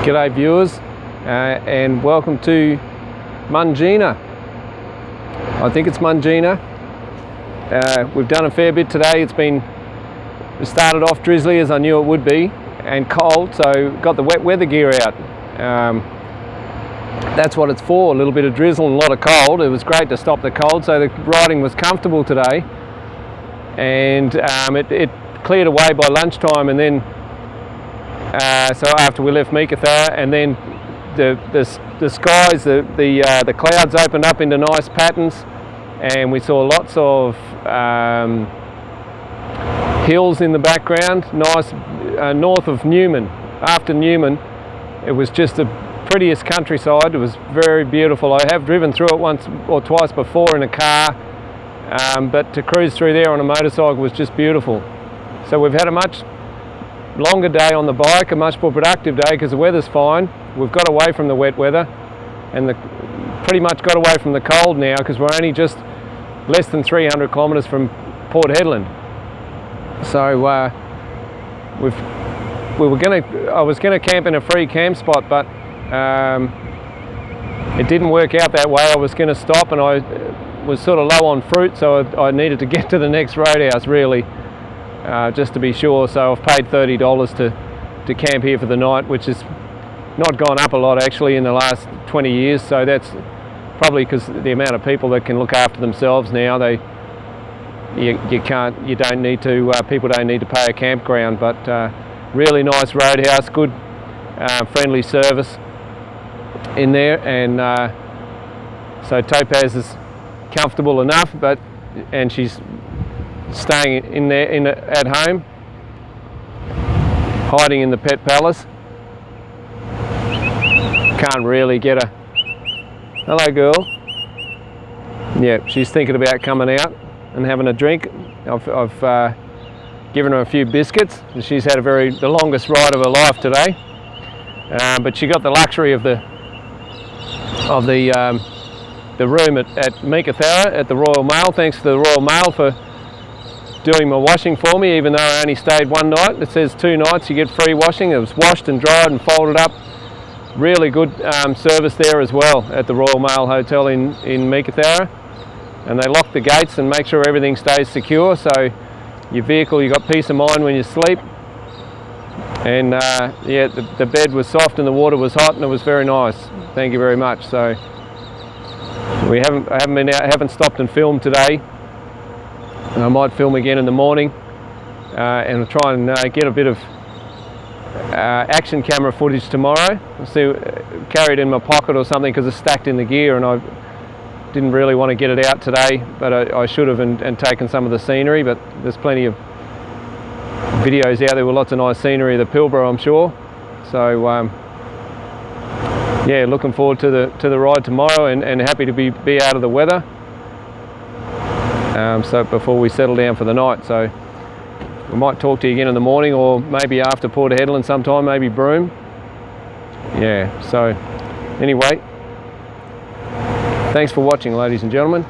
G'day viewers, and welcome to Mungina. I think it's Mungina. We've done a fair bit today. It started off drizzly as I knew it would be, and cold, so got the wet weather gear out. That's what it's for, a little bit of drizzle and a lot of cold. It was great to stop the cold, so the riding was comfortable today, and it cleared away by lunchtime, and then so after we left Meekatharra, and then the skies, the clouds opened up into nice patterns, and we saw lots of hills in the background, nice north of Newman. After Newman, it was just the prettiest countryside. It was very beautiful. I have driven through it once or twice before in a car, but to cruise through there on a motorcycle was just beautiful. So we've had a much longer day on the bike, a much more productive day because the weather's fine. We've got away from the wet weather and pretty much got away from the cold now because we're only just less than 300 kilometres from Port Hedland. So I was going to camp in a free camp spot, but it didn't work out that way. I was going to stop, and I was sort of low on fruit, so I needed to get to the next roadhouse really. Just to be sure, so I've paid $30 to camp here for the night, which has not gone up a lot actually in the last 20 years, so that's probably because the amount of people that can look after themselves now, people don't need to pay a campground, but really nice roadhouse, good friendly service in there, and so Topaz is comfortable enough, and she's staying in there at home, hiding in the pet palace. Can't really get her. Hello girl. Yeah, she's thinking about coming out and having a drink. I've given her a few biscuits. She's had the longest ride of her life today, but she got the luxury of the room at Meekatharra at the Royal Mail. Thanks to the Royal Mail for doing my washing for me, even though I only stayed one night. It says 2 nights you get free washing. It was washed and dried and folded up. Really good service there as well at the Royal Mail Hotel in Meekatharra. And they lock the gates and make sure everything stays secure, so your vehicle, you got peace of mind when you sleep. And yeah, the bed was soft and the water was hot, and it was very nice. Thank you very much. So I haven't stopped and filmed today. I might film again in the morning, and I'll try and get a bit of action camera footage tomorrow. Carry it in my pocket or something because it's stacked in the gear, and I didn't really want to get it out today, but I should have and taken some of the scenery. But there's plenty of videos out there with lots of nice scenery of the Pilbara, I'm sure. So yeah, looking forward to the ride tomorrow, and happy to be out of the weather. So before we settle down for the night, so we might talk to you again in the morning, or maybe after Port Hedland sometime, maybe Broome. Yeah, so anyway, thanks for watching, ladies and gentlemen.